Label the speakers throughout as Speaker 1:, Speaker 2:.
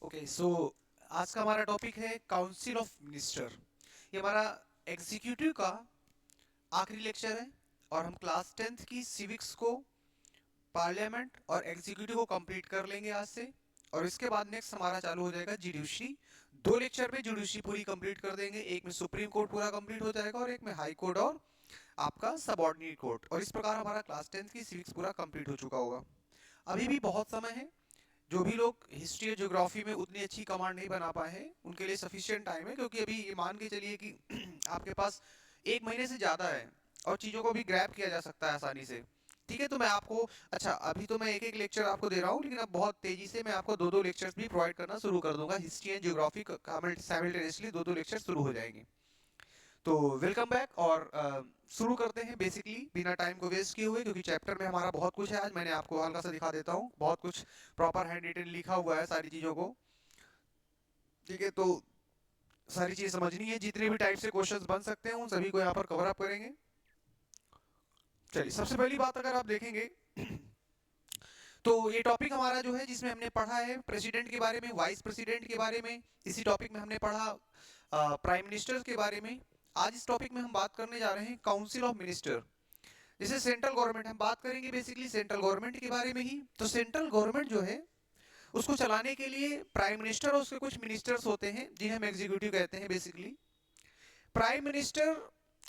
Speaker 1: Okay so आज का हमारा टॉपिक है काउंसिल ऑफ मिनिस्टर। ये हमारा एग्जीक्यूटिव का आखिरी लेक्चर है और हम क्लास 10th की सिविक्स को, पार्लियामेंट और एग्जीक्यूटिव को कंप्लीट कर लेंगे आज से। और इसके बाद नेक्स्ट हमारा चालू हो जाएगा जुडिशरी। दो लेक्चर में जुडिशरी पूरी कंप्लीट कर देंगे, एक में सुप्रीम कोर्ट पूरा कंप्लीट हो जाएगा और एक में हाई कोर्ट और आपका सबऑर्डिनेट कोर्ट। और इस प्रकार हमारा क्लास 10th की सिविक्स पूरा कंप्लीट हो चुका होगा। अभी भी बहुत समय है। जो भी लोग हिस्ट्री और ज्योग्राफी में उतनी अच्छी कमांड नहीं बना पाए हैं उनके लिए सफिशिएंट टाइम है, क्योंकि अभी ये मान के चलिए कि आपके पास एक महीने से ज़्यादा है और चीज़ों को भी ग्रैब किया जा सकता है आसानी से। ठीक है, तो मैं आपको, अच्छा अभी तो मैं एक एक लेक्चर आपको दे रहा हूँ, लेकिन अब बहुत तेजी से मैं आपको दो दो लेक्चर्स भी प्रोवाइड करना शुरू कर दूंगा। हिस्ट्री एंड ज्योग्राफी साइमल्टेनियसली दो दो लेक्चर शुरू हो जाएंगे। तो वेलकम बैक और शुरू करते हैं बेसिकली बिना टाइम को वेस्ट किए हुए, क्योंकि चैप्टर में हमारा बहुत कुछ है। आज मैंने आपको हल्का सा दिखा देता हूँ, बहुत कुछ प्रॉपर हैंड रिटन लिखा हुआ है सारी चीज़ों को। ठीक है, तो सारी चीज़ समझनी है, जितने भी टाइप से क्वेश्चंस बन सकते हैं उन सभी को यहाँ पर कवर अप करेंगे। चलिए, सबसे पहली बात अगर आप देखेंगे तो ये टॉपिक हमारा जो है जिसमें हमने पढ़ा है प्रेसिडेंट के बारे में, वाइस प्रेसिडेंट के बारे में। इसी टॉपिक में हमने पढ़ा प्राइम मिनिस्टर के बारे में। आज इस टॉपिक में हम बात करने जा रहे हैं काउंसिल ऑफ मिनिस्टर। जैसे सेंट्रल गवर्नमेंट हम बात करेंगे बेसिकली सेंट्रल गवर्नमेंट के बारे में ही। तो सेंट्रल गवर्नमेंट जो है उसको चलाने के लिए प्राइम मिनिस्टर और उसके कुछ मिनिस्टर्स होते हैं जिन्हें हम एग्जीक्यूटिव कहते हैं। बेसिकली प्राइम मिनिस्टर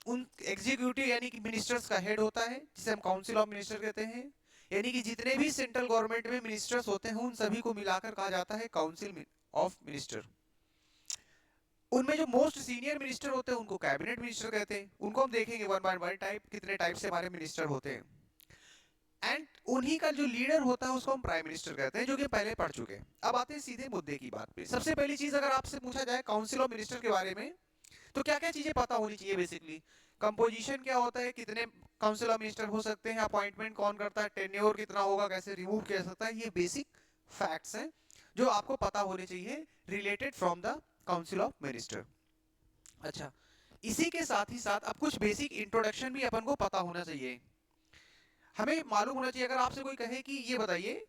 Speaker 1: उन एग्जीक्यूटिव यानी कि मिनिस्टर्स का हेड होता है, जिसे हम काउंसिल ऑफ मिनिस्टर कहते हैं। यानी कि जितने भी सेंट्रल गवर्नमेंट में मिनिस्टर्स होते हैं उन सभी को मिलाकर कहा जाता है काउंसिल ऑफ मिनिस्टर। उनमें जो मोस्ट सीनियर मिनिस्टर होते हैं उनको कैबिनेट मिनिस्टर कहते हैं। उनको हम देखेंगे वन बाय वन टाइप, कितने टाइप से हमारे मिनिस्टर होते हैं। एंड उन्हीं का जो लीडर होता है उसको हम प्राइम मिनिस्टर कहते हैं, जो कि पहले पढ़ चुके हैं। अब आते हैं सीधे मुद्दे की बात पे। सबसे पहली चीज अगर आपसे पूछा जाए काउंसिल ऑफ मिनिस्टर के बारे में, तो क्या क्या चीजें पता होनी चाहिए। बेसिकली कंपोजिशन क्या होता है, कितने काउंसिल ऑफ मिनिस्टर हो सकते हैं, अपॉइंटमेंट कौन करता है, टेन्योर कितना होगा, कैसे रिमूव किया सकता है, ये बेसिक फैक्ट्स हैं जो आपको पता होने चाहिए related from the council of minister. अच्छा, इसी के साथ ही साथ अब कुछ बेसिक इंट्रोडक्शन भी अपन को पता होना चाहिए। हमें मालूम होना चाहिए, अगर आपसे कोई कहे कि ये बताइए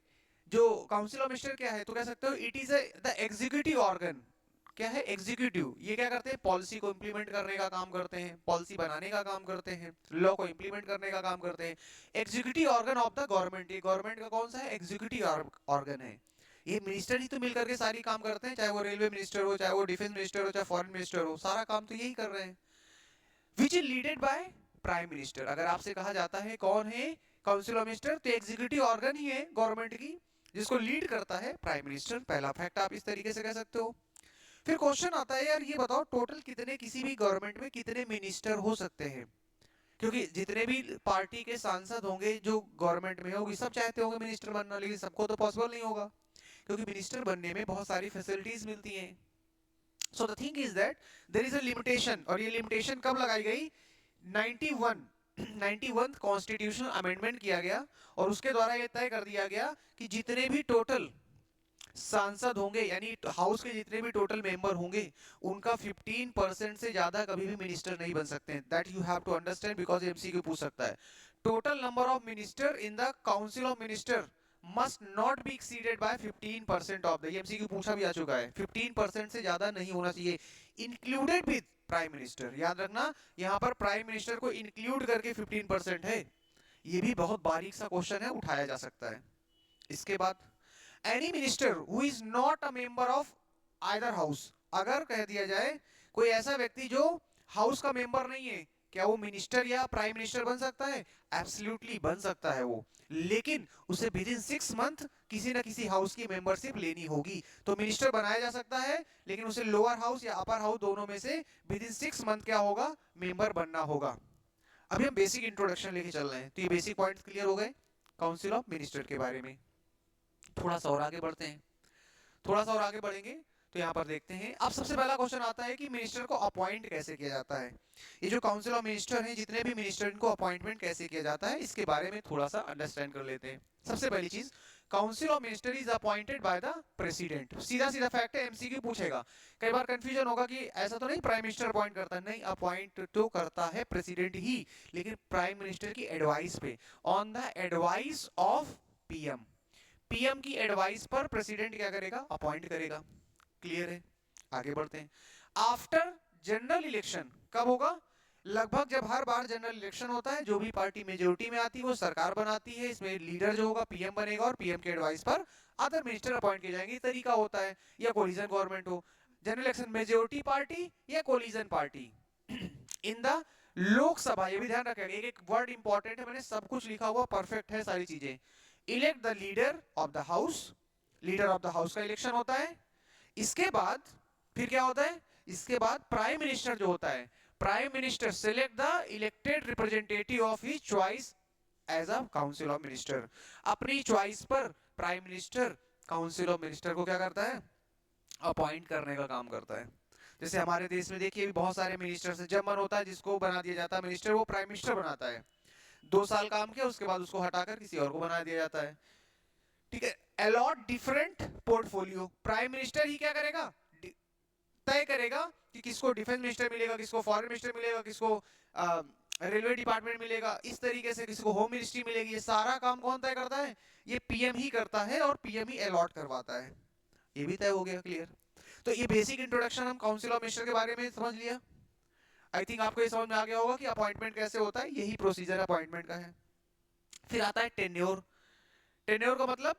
Speaker 1: जो काउंसिल ऑफ मिनिस्टर क्या है, तो कह सकते हो it is the executive organ. क्या है एग्जीक्यूटिव? ये क्या करते हैं, पॉलिसी को इंप्लीमेंट करने का काम करते हैं, पॉलिसी बनाने का काम करते हैं, लॉ को इंप्लीमेंट करने का काम करते हैं। Executive organ of the government. ये गवर्नमेंट का कौन सा है, एग्जीक्यूटिव ऑर्गन है। ये मिनिस्टर ही तो मिलकर के सारी काम करते हैं, चाहे वो रेलवे मिनिस्टर हो, चाहे वो डिफेंस मिनिस्टर हो, चाहे फॉरेन मिनिस्टर हो, सारा काम तो यही कर रहे हैं। Which is leaded by prime minister. अगर आपसे कहा जाता है कौन है काउंसिल ऑफ मिनिस्टर, तो एग्जीक्यूटिव ऑर्गन ही है गवर्नमेंट की, जिसको लीड करता है प्राइम मिनिस्टर। पहला फैक्ट आप इस तरीके से कह सकते हो। फिर क्वेश्चन आता है, यार ये बताओ टोटल कितने, किसी भी गवर्नमेंट में कितने मिनिस्टर हो सकते हैं। क्योंकि जितने भी पार्टी के सांसद होंगे जो गवर्नमेंट में होगी, सब चाहते होंगे मिनिस्टर बनना, लेकिन सबको तो पॉसिबल नहीं होगा, क्योंकि मिनिस्टर बनने में बहुत सारी फैसिलिटीज मिलती हैं। So the thing is that there is a limitation. और ये लिमिटेशन कब लगाई गई, 91 91 कॉन्स्टिट्यूशनल अमेंडमेंट किया गया और उसके द्वारा यह तय कर दिया गया कि जितने भी टोटल सांसद होंगे, यानी हाउस के जितने भी टोटल मेंबर होंगे, उनका 15% से ज्यादा कभी भी मिनिस्टर नहीं बन सकते हैं। That you have to understand, because MCQ पूछ सकता है। Total number of minister in the council of minister must not be exceeded by 15% of the, MCQ पूछा भी आ चुका है, 15% से ज्यादा नहीं होना चाहिए, इंक्लूडेड विद प्राइम मिनिस्टर। याद रखना, यहां पर प्राइम मिनिस्टर को इंक्लूड करके 15% है। ये भी बहुत बारीक सा क्वेश्चन है, उठाया जा सकता है। इसके बाद any minister who is not a member of either house. अगर कह दिया जाए कोई ऐसा व्यक्ति जो हाउस का मेंबर नहीं है, क्या वो मिनिस्टर या प्राइम मिनिस्टर बन सकता है? एब्सोल्युटली बन सकता है वो, लेकिन उसे विद इन 6 मंथ किसी ना किसी हाउस की मेंबरशिप लेनी होगी। तो मिनिस्टर बनाया जा सकता है, लेकिन उसे लोअर हाउस या अपर हाउस दोनों में से विद इन 6 मंथ क्या होगा, मेंबर बनना होगा। अभी हम बेसिक इंट्रोडक्शन लेके चल रहे हैं, तो ये बेसिक पॉइंट्स क्लियर हो गए काउंसिल ऑफ मिनिस्टर के बारे में। थोड़ा सा और आगे बढ़ते हैं, थोड़ा सा और आगे बढ़ेंगे तो यहाँ पर देखते हैं। अब सबसे पहला क्वेश्चन आता है कि मिनिस्टर को अपॉइंट कैसे किया जाता है। ये जो काउंसिल ऑफ मिनिस्टर हैं, जितने भी मिनिस्टर, इनको अपॉइंटमेंट कैसे किया जाता है, इसके बारे में थोड़ा सा अंडरस्टैंड कर लेते हैं। सबसे पहली चीज, council of minister is appointed by the president. सीधा सीधा फैक्ट है, एमसीक्यू पूछेगा। कई बार कंफ्यूजन होगा कि ऐसा तो नहीं प्राइम मिनिस्टर अपॉइंट करता है, नहीं, अपॉइंट तो करता है प्रेसिडेंट ही, लेकिन प्राइम मिनिस्टर की एडवाइस पे, on the advice of PM. PM की एडवाइस पर प्रेसिडेंट क्या करेगा, अपॉइंट करेगा। क्लियर है, आगे बढ़ते हैं। आफ्टर जनरल इलेक्शन कब होगा, लगभग जब हर बार जनरल इलेक्शन होता है, जो भी पार्टी मेजोरिटी में आती है वो सरकार बनाती है, इसमें लीडर जो होगा पीएम बनेगा और पीएम के एडवाइस पर अदर मिनिस्टर अपॉइंट किए जाएंगे। तरीका होता है, या कोलिजन गवर्नमेंट हो, जनरल इलेक्शन मेजोरिटी पार्टी या collision party. In the Lok Sabha, ये भी ध्यान रखेगा, एक एक वर्ड इंपॉर्टेंट है, मैंने सब कुछ लिखा हुआ, परफेक्ट है सारी चीजें। Elect the leader of the house, leader of the house का इलेक्शन होता है। इसके बाद फिर क्या होता है, इसके बाद प्राइम मिनिस्टर जो होता है, prime minister select the elected representative of his choice as a council of minister. अपनी चॉइस पर prime minister council of minister को क्या करता है, अपॉइंट करने का काम करता है। जैसे हमारे देश में देखिए भी बहुत सारे मिनिस्टर्स हैं, जब मन होता है जिसको बना दिया जाता है मिनिस्टर, वो प्राइम मिनिस्टर बनाता है। 2 साल काम किया, उसके बाद उसको हटाकर किसी और को बना दिया जाता है। ठीक है, allot different portfolio, prime minister ही क्या करेगा, तय करेगा कि किसको डिफेंस मिनिस्टर मिलेगा, किसको फॉरेन मिनिस्टर मिलेगा, किसको रेलवे डिपार्टमेंट मिलेगा, इस तरीके से किसी को होम मिनिस्ट्री मिलेगी। ये सारा काम कौन तय करता है, ये पीएम ही करता है और पीएम ही अलॉट करवाता है। ये भी तय हो गया, क्लियर। तो ये बेसिक इंट्रोडक्शन हम काउंसिल ऑफ मिनिस्टर के बारे में समझ लिया। आई थिंक आपको ये समझ में आ गया होगा कि अपॉइंटमेंट कैसे होता है, यही प्रोसीजर अपॉइंटमेंट का है। फिर आता है टेन्योर। टेन्योर का मतलब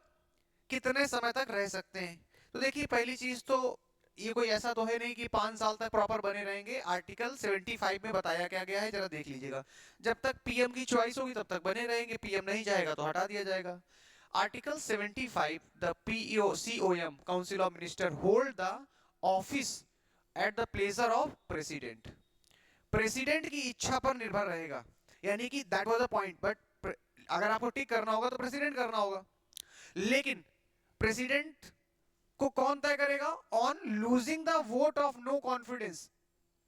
Speaker 1: कितने समय तक रह सकते हैं। तो देखिए पहली चीज तो ये कोई ऐसा तो है नहीं कि 5 साल तक प्रॉपर बने रहेंगे। आर्टिकल 75 में बताया क्या गया है, जरा देख लीजिएगा। जब तक पीएम की चॉइस होगी तब तक बने रहेंगे, पीएम नहीं चाहेगा तो हटा दिया जाएगा। Article 75, the PEO COM council of minister hold the office at the pleasure of president. President की इच्छा पर निर्भर रहेगा, यानी कि that was the point. But अगर आपको टिक करना होगा तो प्रेसिडेंट करना होगा, लेकिन प्रेसिडेंट को कौन तय करेगा, on losing the vote of no confidence.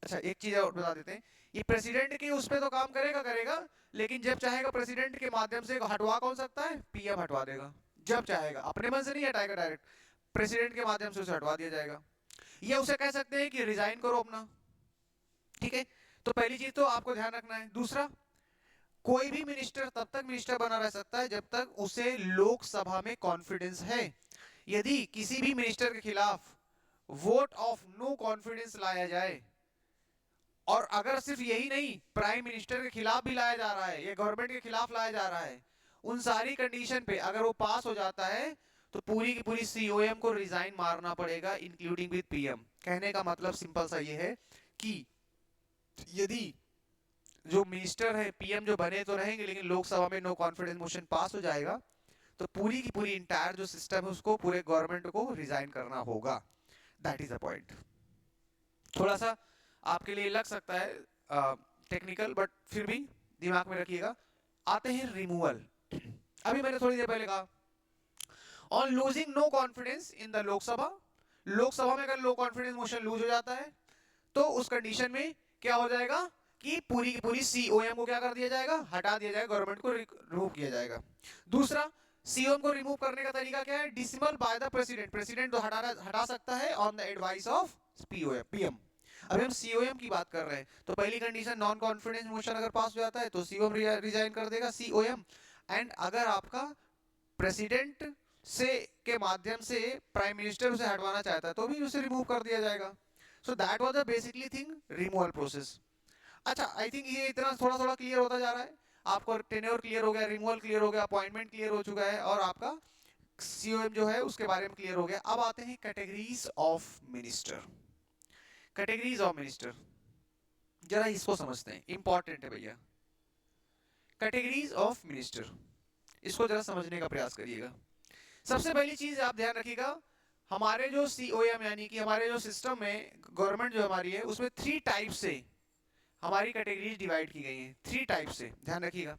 Speaker 1: अच्छा एक चीज और बता देते हैं, ये प्रेसिडेंट के उस पे तो काम करेगा करेगा, लेकिन जब चाहेगा प्रेसिडेंट के माध्यम से हटवा कौन सकता है, पीएम हटवा देगा। जब चाहेगा, अपने मन से नहीं हटाएगा, डायरेक्ट प्रेसिडेंट के माध्यम से उसे हटवा दिया जाएगा। ये उसे कह सकते हैं कि रिजाइन करो अपना। ठीक है, तो पहली चीज तो आपको ध्यान रखना है। दूसरा, कोई भी मिनिस्टर तब तक मिनिस्टर बना रह सकता है जब तक उसे लोकसभा में कॉन्फिडेंस है। यदि किसी भी मिनिस्टर के खिलाफ वोट ऑफ नो कॉन्फिडेंस लाया जाए, और अगर सिर्फ यही नहीं, प्राइम मिनिस्टर के खिलाफ भी लाया जा रहा है या गवर्नमेंट के खिलाफ लाया जा रहा है, उन सारी कंडीशन पे अगर वो पास हो जाता है तो पूरी की पूरी सीओएम को रिजाइन मारना पड़ेगा, इंक्लूडिंग विद पीएम। कहने का मतलब सिंपल सा ये है कि यदि जो मिनिस्टर है, पीएम जो बने तो रहेंगे, लेकिन लोकसभा में नो कॉन्फिडेंस मोशन पास हो जाएगा तो पूरी की पूरी इंटायर जो सिस्टम है उसको, पूरे गवर्नमेंट को रिजाइन करना होगा। That is the point. थोड़ा सा आपके लिए लग सकता है टेक्निकल, बट फिर भी दिमाग में रखिएगा। आते हैं रिमूवल। अभी मैंने थोड़ी देर पहले कहा, on losing no confidence in the Lok Sabha, Lok Sabha में अगर लो कॉन्फिडेंस मोशन लूज हो जाता है तो उस कंडीशन में क्या हो जाएगा कि पूरी की पूरी सीओएम को क्या कर दिया जाएगा, हटा दिया जाएगा, गवर्नमेंट को रिमूव किया जाएगा। दूसरा, सीओएम को रिमूव करने का तरीका क्या है, dismissal by the president. President तो हटा सकता है on the advice of PM. अभी हम सीओएम की बात कर रहे हैं, तो पहली कंडीशन नॉन कॉन्फिडेंस मोशन अगर पास हो जाता है तो सीओएम रिजाइन कर देगा, सीओएम। एंड अगर आपका प्रेसिडेंट से के माध्यम से प्राइम मिनिस्टर उसे हटवाना चाहता है तो भी उसे रिमूव कर दिया जाएगा। So that was the basically thing, removal process. अच्छा आई थिंक ये इतना थोड़ा थोड़ा क्लियर होता जा रहा है आपको। टेन्योर क्लियर हो गया, रिमूवल क्लियर हो गया, अपॉइंटमेंट क्लियर हो चुका है, और आपका सीओएम जो है उसके बारे में क्लियर हो गया। अब आते हैं categories of minister. Categories of minister, जरा इसको समझते हैं, इंपॉर्टेंट है भैया। कैटेगरीज ऑफ मिनिस्टर, इसको जरा समझने का प्रयास करिएगा। सबसे पहली चीज आप ध्यान रखिएगा, हमारे जो सीओएम यानी कि हमारे जो सिस्टम में गवर्नमेंट जो हमारी है उसमें 3 टाइप से हमारी कैटेगरीज डिवाइड की गई हैं। 3 टाइप से ध्यान रखिएगा।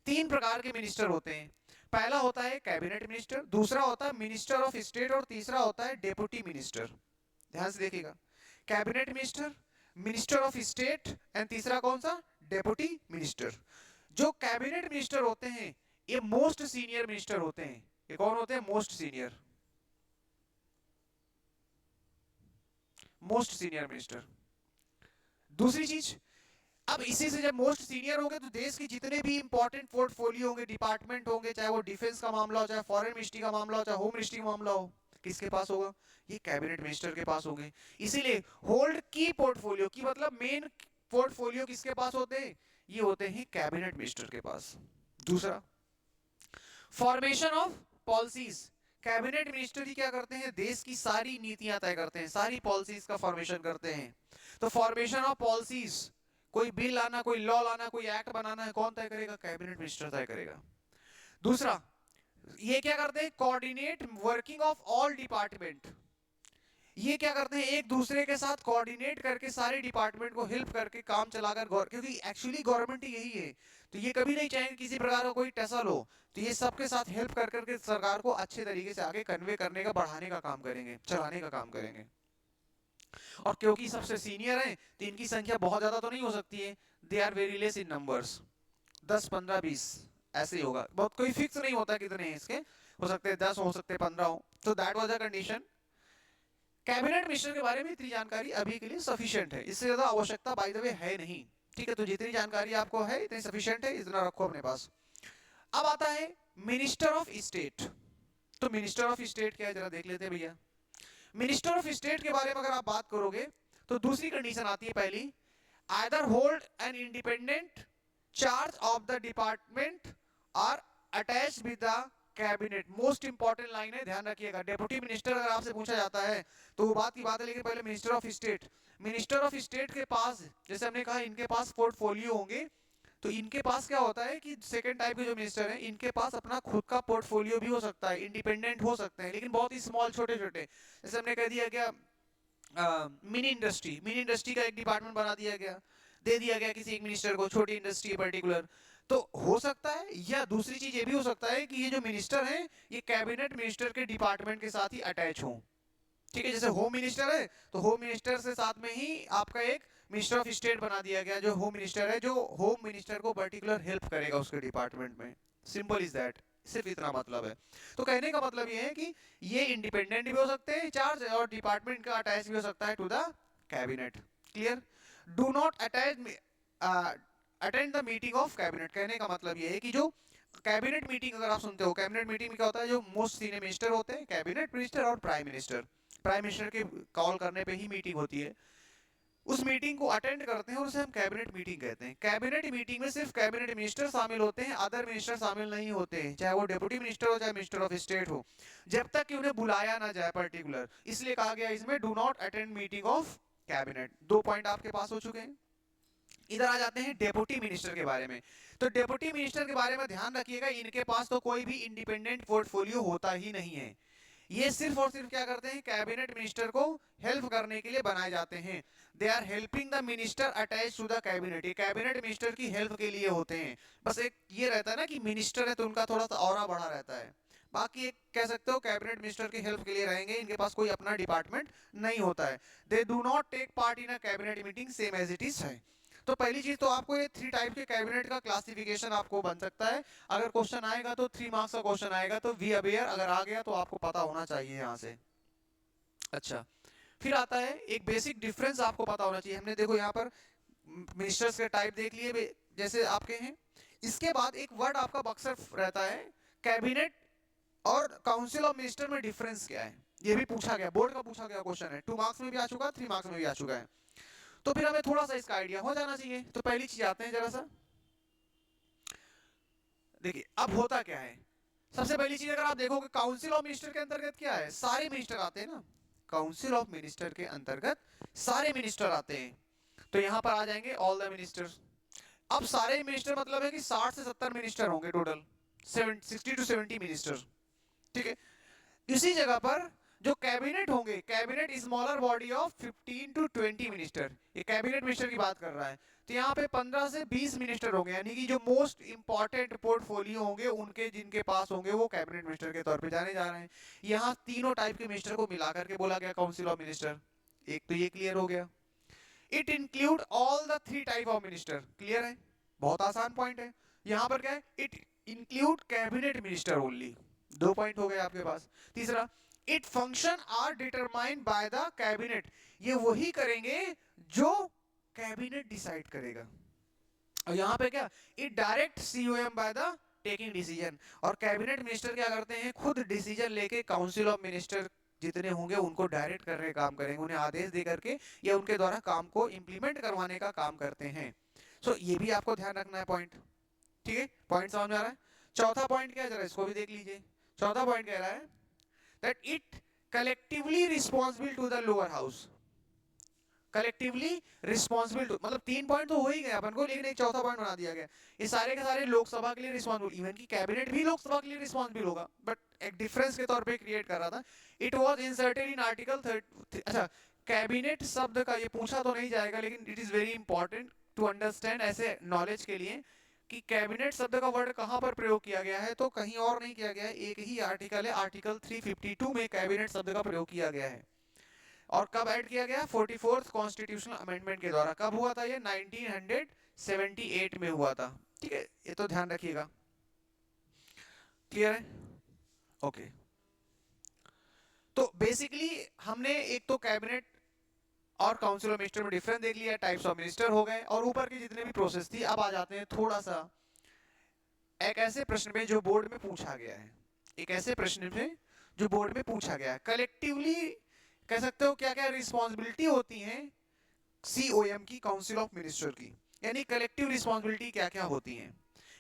Speaker 1: 3 प्रकार के मिनिस्टर होते हैं। पहला होता है कैबिनेट मिनिस्टर, दूसरा होता है मिनिस्टर ऑफ स्टेट, और तीसरा होता है डेप्यूटी मिनिस्टर। ध्यान से देखिएगा, cabinet minister, minister of state, and तीसरा कौन सा, डेप्यूटी मिनिस्टर। जो कैबिनेट मिनिस्टर होते हैं ये मोस्ट सीनियर मिनिस्टर होते हैं। ये कौन होते हैं, most senior, most senior minister. दूसरी चीज, अब इसी से जब मोस्ट सीनियर होंगे तो देश के जितने भी इंपॉर्टेंट पोर्टफोलियो होंगे, डिपार्टमेंट होंगे, चाहे वो डिफेंस का मामला हो, चाहे फॉरेन मिनिस्ट्री का मामला हो, चाहे होम मिनिस्ट्री का मामला हो, किसके पास होगा? ये कैबिनेट मिनिस्टर के पास होंगे। इसीलिए होल्ड की पोर्टफोलियो की मतलब मेन पोर्टफोलियो किसके पास होते हैं? ये होते हैं कैबिनेट मिनिस्टर के पास। दूसरा, formation of policies. Cabinet minister ही क्या करते हैं? देश की सारी नीतियां तय करते हैं, सारी पॉलिसीज का फॉर्मेशन करते हैं। तो फॉर्मेशन ऑफ पॉलिसीज, कोई बिल लाना, कोई लॉ लाना, कोई एक्ट बनाना है, कौन तय करेगा? कैबिनेट मिनिस्टर तय करेगा। दूसरा, ये क्या करते हैं? Coordinate working of all department. ये क्या करते हैं? एक दूसरे के साथ कोऑर्डिनेट करके सारे डिपार्टमेंट को हेल्प करके काम चलाकर, क्योंकि एक्चुअली गवर्नमेंट यही है, तो ये कभी नहीं चाहेंगे किसी प्रकार का कोई टेसल हो, तो ये सबके साथ हेल्प कर करके सरकार को अच्छे तरीके से आगे कन्वे करने का, बढ़ाने का काम करेंगे, चलाने का काम करेंगे। और क्योंकि सबसे सीनियर हैं तो इनकी संख्या बहुत ज्यादा तो नहीं हो सकती है, they are very less in numbers, 10 15 20 ऐसे ही होगा, बहुत कोई फिक्स नहीं होता कितने हैं इसके, हो सकते हैं 10 हो सकते हैं 15 हो। तो that was the condition. Cabinet minister के बारे में इतनी जानकारी अभी के लिए सफिशिएंट है, इससे ज्यादा आवश्यकता बाय द वे है नहीं। ठीक है, तो जितनी जानकारी आपको है इतनी सफिशिएंट है, इतना रखो अपने पास। अब आता है मिनिस्टर ऑफ स्टेट। तो मिनिस्टर ऑफ स्टेट क्या है जरा देख लेते हैं भैया। मिनिस्टर ऑफ स्टेट के बारे में अगर आप बात करोगे तो दूसरी कंडीशन आती है पहली, either hold an independent charge of the department और attach with the cabinet. Most important line है, ध्यान रखिएगा। डेप्यूटी मिनिस्टर अगर आपसे पूछा जाता है तो वो बात की बात है, लेकिन पहले minister of state. Minister of state के पास, जैसे हमने कहा, इनके पास पोर्टफोलियो होंगे, तो इनके पास क्या होता है कि सेकंड टाइप के जो मिनिस्टर हैं इनके पास अपना खुद का पोर्टफोलियो भी हो सकता है, इंडिपेंडेंट हो सकते हैं, लेकिन बहुत ही स्मॉल, छोटे छोटे। जैसे हमने कह दिया गया मिनी इंडस्ट्री, मिनी इंडस्ट्री का एक डिपार्टमेंट बना दिया गया, दे दिया गया किसी एक मिनिस्टर को, छोटी इंडस्ट्री पर्टिकुलर। तो हो सकता है, या दूसरी चीज ये भी हो सकता है कि ये जो मिनिस्टर हैं ये कैबिनेट मिनिस्टर के डिपार्टमेंट के साथ ही अटैच हों। ठीक है, जैसे होम मिनिस्टर है तो होम मिनिस्टर से साथ में ही आपका एक मिनिस्टर ऑफ स्टेट बना दिया गया, जो होम मिनिस्टर है, जो होम मिनिस्टर को पर्टिकुलर हेल्प करेगा उसके डिपार्टमेंट में। सिंपल इज दैट, सिर्फ इतना मतलब है। तो कहने का मतलब ये है कि ये इंडिपेंडेंट भी हो सकते हैं चार्ज, और डिपार्टमेंट का अटैच भी हो सकता है to the cabinet. Clear? Do not attach attend the meeting of cabinet. कहने का मतलब ये है कि जो कैबिनेट मीटिंग अगर आप सुनते हो, कैबिनेट मीटिंग में क्या होता है, जो मोस्ट सीनियर मिनिस्टर होते हैं, कैबिनेट मिनिस्टर और प्राइम मिनिस्टर, प्राइम मिनिस्टर के कॉल करने पे ही मीटिंग होती है, उस मीटिंग को अटेंड करते हैं और उसे हम कैबिनेट मीटिंग कहते हैं। कैबिनेट मीटिंग में सिर्फ कैबिनेट मिनिस्टर शामिल होते हैं, अदर मिनिस्टर शामिल नहीं होते हैं, चाहे वो डेप्यूटी मिनिस्टर हो चाहे मिनिस्टर ऑफ स्टेट हो, जब तक कि उन्हें बुलाया ना जाए पर्टिकुलर। इसलिए कहा गया इसमें do not attend meeting of cabinet. 2 point आपके पास हो चुके हैं। इधर आ जाते हैं डेप्यूटी मिनिस्टर के बारे में। तो डेप्यूटी मिनिस्टर के बारे में ध्यान रखिएगा, इनके पास तो कोई भी इंडिपेंडेंट पोर्टफोलियो होता ही नहीं है। ये सिर्फ और सिर्फ क्या करते हैं, कैबिनेट मिनिस्टर को हेल्प करने के लिए बनाए जाते हैं। They are helping the minister attach to the cabinet. ये कैबिनेट मिनिस्टर की हेल्प के लिए होते हैं। बस एक ये रहता है ना कि मिनिस्टर है तो उनका थोड़ा सा ऑरा बढ़ा रहता है, बाकी एक कह सकते हो कैबिनेट मिनिस्टर की हेल्प के लिए रहेंगे, इनके पास कोई अपना डिपार्टमेंट नहीं होता है। They do not take part in a cabinet meeting, same as it is है। तो पहली चीज तो आपको ये 3 टाइप के कैबिनेट का क्लासिफिकेशन आपको बन सकता है। अगर क्वेश्चन आएगा तो 3 मार्क्स का क्वेश्चन आएगा, तो वी अवेयर अगर आ गया तो आपको पता होना चाहिए यहाँ से। अच्छा, फिर आता है एक बेसिक डिफरेंस आपको पता होना चाहिए। हमने देखो यहाँ पर मिनिस्टर्स के टाइप देख लिए जैसे आपके हैं। इसके बाद एक वर्ड आपका बक्सर रहता है, कैबिनेट और काउंसिल ऑफ मिनिस्टर में डिफरेंस क्या है, ये भी पूछा गया, बोर्ड का पूछा गया क्वेश्चन है, 2 मार्क्स में भी आ चुका है, 3 मार्क्स में भी आ चुका है। तो फिर हमें थोड़ा सा इसका आइडिया हो जाना चाहिए। तो पहली चीज आते हैं जरा सा, देखिए अब होता क्या है। सबसे पहली चीज अगर आप देखोगे काउंसिल ऑफ मिनिस्टर के अंतर्गत क्या है, सारे मिनिस्टर आते हैं ना। काउंसिल ऑफ मिनिस्टर के अंतर्गत सारे मिनिस्टर आते हैं। तो यहां पर आ जाएंगे ऑल द मिनिस्टर्स। अब सारे मिनिस्टर मतलब है कि 60 से 70 मिनिस्टर होंगे टोटल, 60 टू 70 मिनिस्टर। ठीक है, इसी जगह पर जो कैबिनेट होंगे, cabinet smaller body of 15 to 20 minister, ये कैबिनेट मिनिस्टर की बात कर रहा है। तो यहाँ पे 15 से 20 मिनिस्टर होंगे, यानी कि जो मोस्ट इंपॉर्टेंट पोर्टफोलियो होंगे उनके जिनके पास होंगे वो कैबिनेट मिनिस्टर के तौर पे जाने जा रहे हैं। यहाँ तीनों टाइप के मिनिस्टर को मिला करके बोला गया काउंसिल ऑफ मिनिस्टर। एक तो ये क्लियर हो गया। It include all the 3 type of minister. Clear है, बहुत आसान पॉइंट है। यहाँ पर क्या है, it include cabinet minister only. 2 point हो गए आपके पास। तीसरा, it function are determined by the cabinet. ये वही करेंगे जो कैबिनेट डिसाइड करेगा। और यहाँ पे क्या, it direct COM by the taking decision. और कैबिनेट मिनिस्टर क्या करते हैं, खुद डिसीजन लेके काउंसिल ऑफ मिनिस्टर जितने होंगे उनको डायरेक्ट करने का काम करेंगे, उन्हें आदेश दे करके या उनके द्वारा काम को इंप्लीमेंट करवाने का काम करते हैं। सो ये भी आपको ध्यान रखना है पॉइंट। ठीक है, पॉइंट समझ में आ रहा है। चौथा पॉइंट क्या है, जरा इसको भी देख लीजिए। चौथा पॉइंट कह रहा है that it collectively responsible to the lower house. Collectively responsible to, मतलब 3 पॉइंट तो हो ही गए अपन को, लेकिन एक चौथा पॉइंट बना दिया गया। ये सारे के सारे लोकसभा के लिए रिस्पॉन्सिबल, इवन की कैबिनेट भी लोकसभा के लिए रिस्पॉन्सिबल होगा, बट एक डिफरेंस के तौर पे क्रिएट कर रहा था। It was inserted in article 30। अच्छा, कैबिनेट शब्द का ये पूछा तो नहीं जाएगा, लेकिन it is very important to understand ऐसे नॉलेज के लिए कि कैबिनेट शब्द का वर्ड कहां पर प्रयोग किया गया है, तो कहीं और नहीं किया गया है, एक ही आर्टिकल है, आर्टिकल 352 में कैबिनेट शब्द का प्रयोग किया गया है। और कब ऐड किया गया, 44th कॉन्स्टिट्यूशनल अमेंडमेंट के द्वारा। कब हुआ था ये, 1978 में हुआ था। ठीक है, ये तो ध्यान रखिएगा। क्लियर है, ओके। तो बेसिकली हमने एक तो कैबिनेट और काउंसिल ऑफ मिनिस्टर में डिफरेंस देख लिया, टाइप्स ऑफ मिनिस्टर हो गए, और ऊपर की जितने भी प्रोसेस थी। अब आ जाते हैं थोड़ा सा एक ऐसे प्रश्न में जो बोर्ड में पूछा गया है, एक ऐसे प्रश्न में जो बोर्ड में पूछा गया है। कलेक्टिवली कह सकते हो क्या क्या रिस्पॉन्सिबिलिटी होती है सीओएम की, काउंसिल ऑफ मिनिस्टर की, यानी कलेक्टिव रिस्पॉन्सिबिलिटी क्या क्या होती हैं,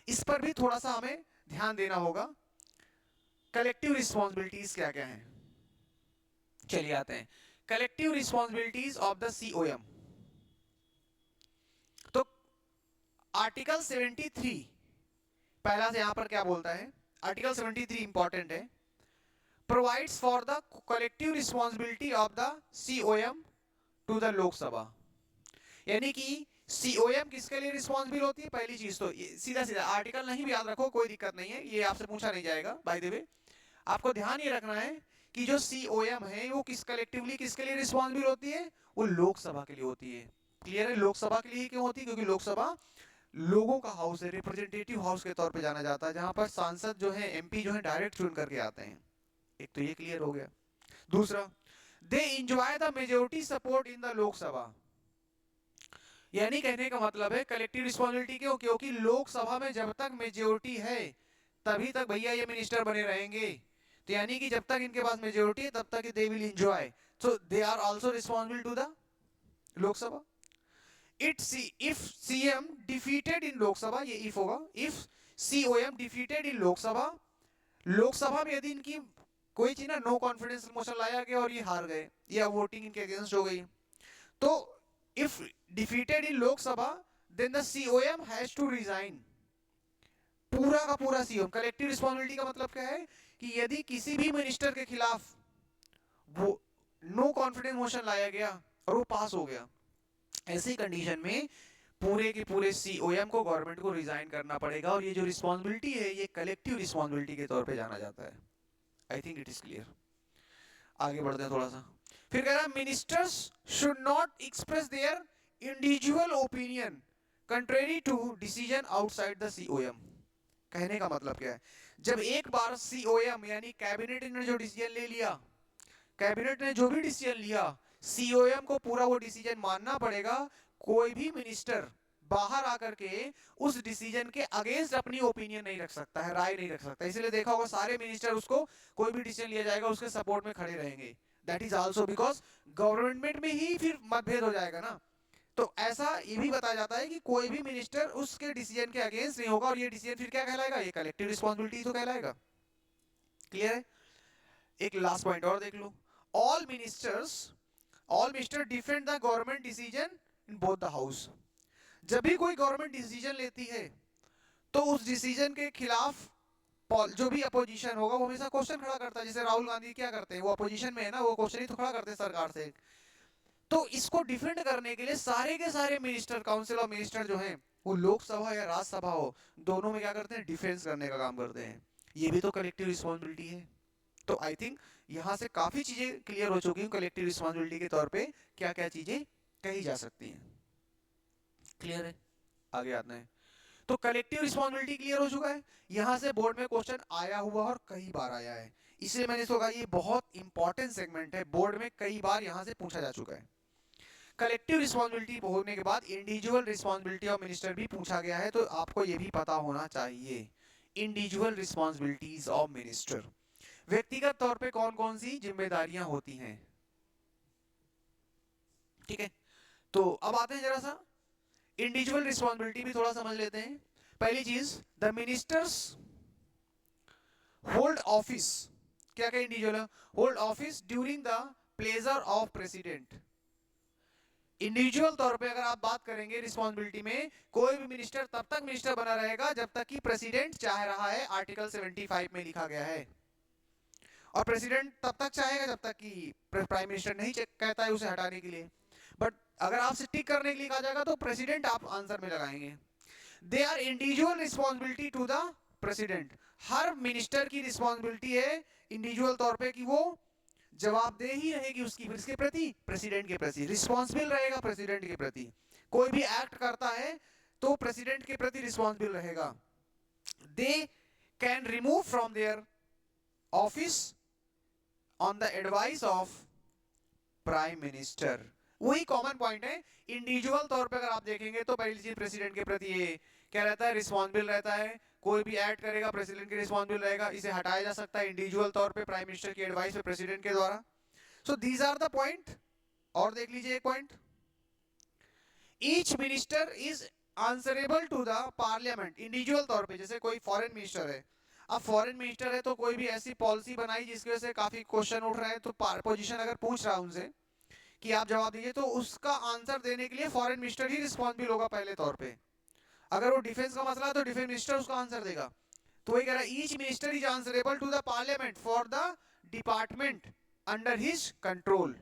Speaker 1: इस पर भी थोड़ा सा हमें ध्यान देना होगा। कलेक्टिव रिस्पॉन्सिबिलिटीज क्या क्या हैं, चलिए आते हैं। Collective responsibilities of the COM. तो आर्टिकल 73 पहला से यहां पर क्या बोलता है, आर्टिकल 73 इंपॉर्टेंट है, provides for the collective responsibility of the COM to the Lok Sabha. यानी कि सीओएम किसके लिए रिस्पॉन्सिबल होती है, पहली चीज तो सीधा सीधा आर्टिकल नहीं भी याद रखो, कोई दिक्कत नहीं है, ये आपसे पूछा नहीं जाएगा। बाय द वे आपको ध्यान ये रखना है कि जो सीओएम है वो किस कलेक्टिवली किसके लिए रिस्पॉन्सिबल होती है, वो लोकसभा के लिए होती है। क्लियर है, लोकसभा के लिए क्यों होती है, क्योंकि लोकसभा लोगों का हाउस है, रिप्रेजेंटेटिव हाउस के तौर पे जाना जाता है, जहां पर सांसद जो है, एमपी जो है, डायरेक्ट चुन करके आते हैं। एक तो ये क्लियर हो गया। दूसरा, they enjoy the majority support in the Lok Sabha. यानी कहने का मतलब है कलेक्टिव रिस्पॉन्सिबिलिटी क्यों, क्योंकि लोकसभा में जब तक मेजोरिटी है तभी तक भैया ये मिनिस्टर बने रहेंगे। तो यानी कि जब तक इनके पास मेजोरिटी है तब तक they will enjoy, so they are also responsible to the Lok Sabha. If CM defeated in Lok Sabha, ये इफ होगा, if COM defeated in Lok Sabha, Lok Sabha में यदि इनकी कोई चीज ना नो कॉन्फिडेंस मोशन लाया गया और ये हार गए या वोटिंग इनके अगेंस्ट हो गई, तो if defeated in Lok Sabha then the COM has to resign। पूरा का पूरा सीओएम, कलेक्टिव रिस्पॉन्सिबिलिटी का मतलब क्या है कि यदि किसी भी मिनिस्टर के खिलाफ वो नो कॉन्फिडेंस मोशन लाया गया और वो पास हो गया, ऐसी कंडीशन में पूरे के पूरे सीओएम को, गवर्नमेंट को रिजाइन करना पड़ेगा। और ये जो रिस्पॉन्सिबिलिटी है ये कलेक्टिव रिस्पॉन्सिबिलिटी के तौर पे जाना जाता है। I think it is clear. आगे बढ़ते हैं थोड़ा सा। फिर कह रहा है ministers should not express their individual opinion contrary to decision outside the COM. कहने का मतलब क्या है, जब एक बार सीओएम यानी कैबिनेट ने जो डिसीजन ले लिया, कैबिनेट ने जो भी डिसीजन लिया, सीओएम को पूरा वो डिसीजन मानना पड़ेगा। कोई भी मिनिस्टर बाहर आकर के उस डिसीजन के अगेंस्ट अपनी ओपिनियन नहीं रख सकता है, राय नहीं रख सकता। इसलिए देखा होगा सारे मिनिस्टर उसको, कोई भी डिसीजन लिया जाएगा उसके सपोर्ट में खड़े रहेंगे। That is also because government में ही फिर मतभेद हो जाएगा ना। तो ऐसा ये भी बताया जाता है कि कोई भी मिनिस्टर उसके डिसीजन के अगेंस्ट नहीं होगा, और ये डिसीजन फिर क्या कहलाएगा, ये कलेक्टिव रिस्पॉन्सिबिलिटी तो कहलाएगा। क्लियर है। एक लास्ट पॉइंट और देख लो, all minister defend the government decision in both the house. जब भी कोई गवर्नमेंट डिसीजन लेती है तो उस डिसीजन के खिलाफ जो भी अपोजिशन होगा वो हमेशा क्वेश्चन खड़ा करता है। जैसे राहुल गांधी क्या करते हैं, वो अपोजिशन में है ना, वो क्वेश्चन ही तो खड़ा करते हैं सरकार से। तो इसको डिफेंड करने के लिए सारे के सारे मिनिस्टर, काउंसिल ऑफ मिनिस्टर जो हैं, वो लोकसभा या राज्यसभा हो, दोनों में क्या करते हैं, डिफेंस करने का काम करते हैं। ये भी तो कलेक्टिव रिस्पॉन्सिबिलिटी है। तो आई थिंक यहां से काफी चीजें क्लियर हो चुकी हैं कलेक्टिव रिस्पॉन्सिबिलिटी के तौर पे क्या क्या चीजें कही जा सकती हैं। क्लियर है, आगे आते हैं। तो कलेक्टिव रिस्पॉन्सिबिलिटी क्लियर हो चुका है। यहां से बोर्ड में क्वेश्चन आया हुआ और कई बार आया है, इसलिए मैंने इसको कहा ये बहुत इंपॉर्टेंट सेगमेंट है, बोर्ड में कई बार यहां से पूछा जा चुका है। कलेक्टिव रिस्पॉन्सिबिलिटी होने के बाद इंडिविजुअल रिस्पॉन्सिबिलिटी ऑफ मिनिस्टर भी पूछा गया है, तो आपको ये भी पता होना चाहिए। इंडिविजुअल रिस्पॉन्सिबिलिटीज ऑफ मिनिस्टर, व्यक्तिगत तौर पे कौन कौन सी जिम्मेदारियां होती हैं। ठीक है, तो अब आते हैं जरा सा इंडिविजुअल रिस्पॉन्सिबिलिटी भी थोड़ा समझ लेते हैं। पहली चीज, द मिनिस्टर्स होल्ड ऑफिस, क्या क्या इंडिविजुअल है, hold office during the pleasure of president. Individual तौर पे अगर आप बात करेंगे रिस्पॉन्सिबिलिटी में, कोई भी मिनिस्टर तब तक मिनिस्टर बना रहेगा जब तक कि प्रेसिडेंट चाह रहा है, आर्टिकल 75 में लिखा गया है। और प्रेसिडेंट तब तक चाहेगा जब तक कि प्राइम मिनिस्टर नहीं कहता है उसे हटाने के लिए। बट अगर आपसे टिक करने के लिए कहा जाएगा तो प्रेसिडेंट आप आंसर में लगाएंगे। They are individual responsibility to the president, हर मिनिस्टर की रिस्पॉन्सिबिलिटी है इंडिविजुअल तौर पे कि वो जवाबदेही रहेगी उसकी इसके प्रति, प्रेसिडेंट के प्रति रिस्पॉन्सिबल रहेगा, प्रेसिडेंट के प्रति कोई भी एक्ट करता है तो प्रेसिडेंट के प्रति रिस्पॉन्सिबल रहेगा। They can remove from their office on the advice of prime minister. वही कॉमन पॉइंट है, इंडिविजुअल तौर पे अगर आप देखेंगे तो पहली चीज प्रेसिडेंट के प्रति ये क्या रहता है, रिस्पॉन्सिबल रहता है। कोई भी एक्ट करेगा प्रेसिडेंट के रिस्पॉन्सिबल रहेगा, इसे हटाया जा सकता है इंडिविजुअल तौर पे प्राइम मिनिस्टर की एडवाइस पे, प्रेसिडेंट के द्वारा। So these are the point. और देख लीजिए एक पॉइंट, each minister is answerable to the parliament, individual तौर पे। जैसे कोई फॉरेन मिनिस्टर है, अब फॉरेन मिनिस्टर है तो कोई भी ऐसी पॉलिसी बनाई जिसकी वजह से काफी क्वेश्चन उठ रहे हैं, तो पोजीशन अगर पूछ रहा है उनसे कि आप जवाब दीजिए, तो उसका आंसर देने के लिए फॉरेन मिनिस्टर ही रिस्पॉन्सिबल होगा पहले तौर पे। अगर वो डिफेंस का मसला है तो डिफेंस मिनिस्टर उसका आंसर देगा। तो वही कह रहा है, each minister is answerable to the parliament for the department under his control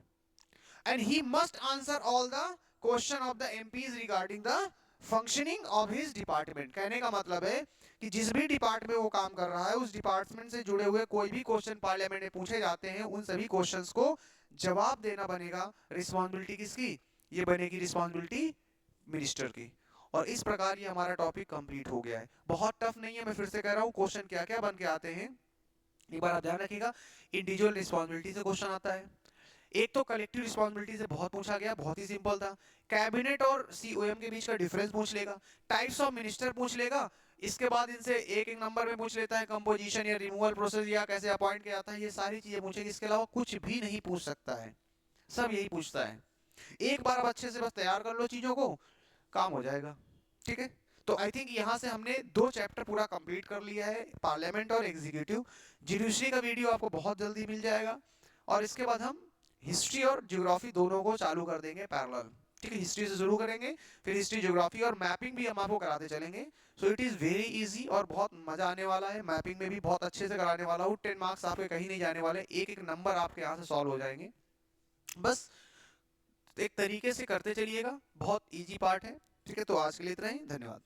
Speaker 1: and he must answer all the question of the MPs regarding the functioning of his department. कहने का मतलब है कि जिस भी डिपार्टमेंट में वो काम कर रहा है उस डिपार्टमेंट से जुड़े हुए कोई भी क्वेश्चन पार्लियामेंट में पूछे जाते हैं, उन सभी क्वेश्चंस को जवाब देना बनेगा। रिस्पॉन्सिबिलिटी किसकी, ये बनेगी रिस्पॉन्सिबिलिटी मिनिस्टर की। और इस प्रकार ये हमारा टॉपिक कंप्लीट हो गया है। बहुत टफ नहीं है, मैं फिर से कह रहा हूँ। क्वेश्चन क्या क्या बन के आते हैं एक बार आप ध्यान रखिएगा। इंडिविजुअल रिस्पॉन्सिबिलिटी से क्वेश्चन आता है, एक तो कलेक्टिव रिस्पॉन्सिबिलिटी से बहुत पूछा गया, बहुत ही सिंपल था। कैबिनेट और सीओएम के बीच का डिफरेंस पूछ लेगा, टाइप्स ऑफ मिनिस्टर पूछ लेगा, इसके बाद इनसे एक एक नंबर में पूछ लेता है कंपोजिशन या रिमूवल प्रोसेस या कैसे अपॉइंट किया जाता है, ये सारी चीजें पूछेगी। इसके अलावा कुछ भी नहीं पूछ सकता है, सब यही पूछता है। एक बार आप अच्छे से बस तैयार कर लो चीजों को, काम हो जाएगा। ठीक है, तो आई थिंक यहाँ से हमने 2 चैप्टर पूरा कंप्लीट कर लिया है, पार्लियामेंट और एग्जीक्यूटिव। जुडिशरी का वीडियो आपको बहुत जल्दी मिल जाएगा, और इसके बाद हम हिस्ट्री और ज्योग्राफी दोनों को चालू कर देंगे पैरेलल। ठीक है, हिस्ट्री से शुरू करेंगे, फिर हिस्ट्री, ज्योग्राफी और मैपिंग भी हम आपको कराते चलेंगे। So it is very easy और बहुत मजा आने वाला है। मैपिंग में भी बहुत अच्छे से कराने वाला हूँ। 10 मार्क्स आपके कहीं नहीं जाने वाले, एक एक नंबर आपके यहाँ से सॉल्व हो जाएंगे। बस एक तरीके से करते चलिएगा, बहुत इजी पार्ट है। ठीक है, तो आज के लिए इतना ही, धन्यवाद।